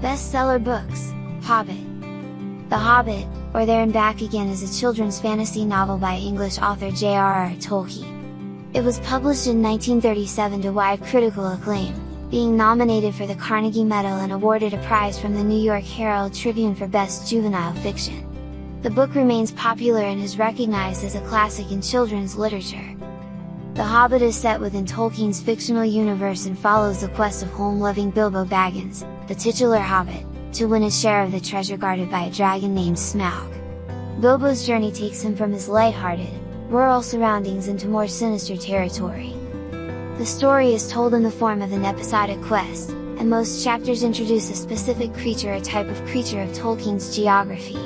Bestseller books: Hobbit. The Hobbit, or There and Back Again, is a children's fantasy novel by English author J.R.R. Tolkien. It was published in 1937 to wide critical acclaim, being nominated for the Carnegie Medal and awarded a prize from the New York Herald Tribune for Best Juvenile Fiction. The book remains popular and is recognized as a classic in children's literature. The Hobbit is set within Tolkien's fictional universe and follows the quest of home-loving Bilbo Baggins, the titular Hobbit, to win his share of the treasure guarded by a dragon named Smaug. Bilbo's journey takes him from his light-hearted, rural surroundings into more sinister territory. The story is told in the form of an episodic quest, and most chapters introduce a specific creature or type of creature of Tolkien's geography.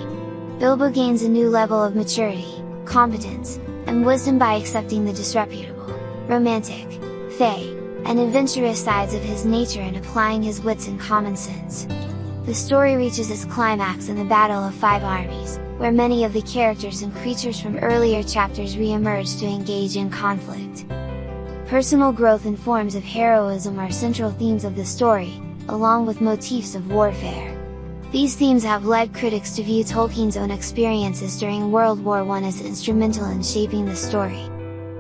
Bilbo gains a new level of maturity, competence, and wisdom by accepting the disreputable, romantic, fey, and adventurous sides of his nature and applying his wits and common sense. The story reaches its climax in the Battle of Five Armies, where many of the characters and creatures from earlier chapters re-emerge to engage in conflict. Personal growth and forms of heroism are central themes of the story, along with motifs of warfare. These themes have led critics to view Tolkien's own experiences during World War I as instrumental in shaping the story.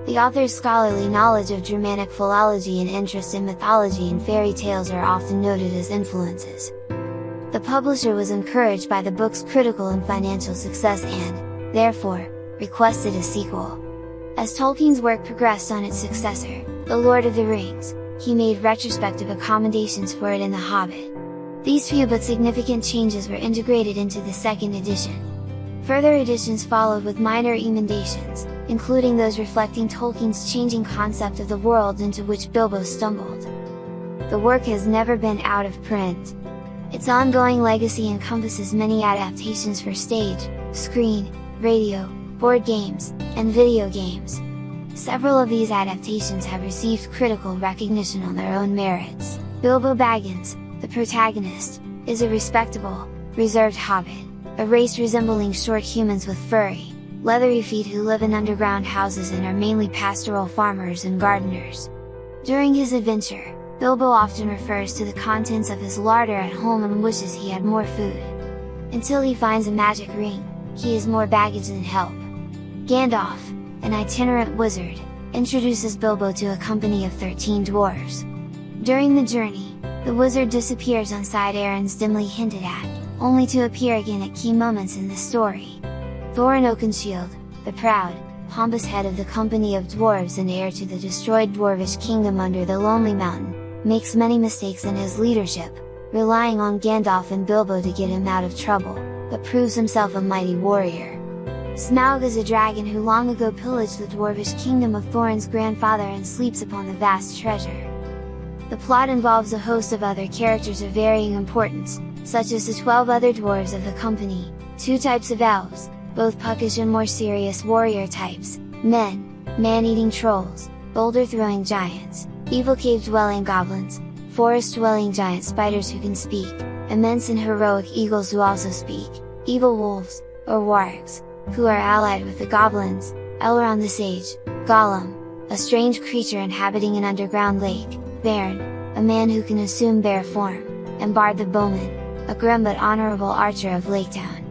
The author's scholarly knowledge of Germanic philology and interest in mythology and fairy tales are often noted as influences. The publisher was encouraged by the book's critical and financial success and, therefore, requested a sequel. As Tolkien's work progressed on its successor, The Lord of the Rings, he made retrospective accommodations for it in The Hobbit. These few but significant changes were integrated into the second edition. Further editions followed with minor emendations, including those reflecting Tolkien's changing concept of the world into which Bilbo stumbled. The work has never been out of print. Its ongoing legacy encompasses many adaptations for stage, screen, radio, board games, and video games. Several of these adaptations have received critical recognition on their own merits. Bilbo Baggins, the protagonist, is a respectable, reserved hobbit, a race resembling short humans with furry, leathery feet who live in underground houses and are mainly pastoral farmers and gardeners. During his adventure, Bilbo often refers to the contents of his larder at home and wishes he had more food. Until he finds a magic ring, he is more baggage than help. Gandalf, an itinerant wizard, introduces Bilbo to a company of 13 dwarves. During the journey, the wizard disappears on side errands dimly hinted at, only to appear again at key moments in the story. Thorin Oakenshield, the proud, pompous head of the company of dwarves and heir to the destroyed dwarvish kingdom under the Lonely Mountain, makes many mistakes in his leadership, relying on Gandalf and Bilbo to get him out of trouble, but proves himself a mighty warrior. Smaug is a dragon who long ago pillaged the dwarvish kingdom of Thorin's grandfather and sleeps upon the vast treasure. The plot involves a host of other characters of varying importance, such as the 12 other dwarves of the company, 2 types of elves, both puckish and more serious warrior types, men, man-eating trolls, boulder-throwing giants, evil cave-dwelling goblins, forest-dwelling giant spiders who can speak, immense and heroic eagles who also speak, evil wolves, or wargs, who are allied with the goblins, Elrond the Sage, Gollum, a strange creature inhabiting an underground lake, Bern, a man who can assume bear form, and Bard the Bowman, a grim but honorable archer of Laketown.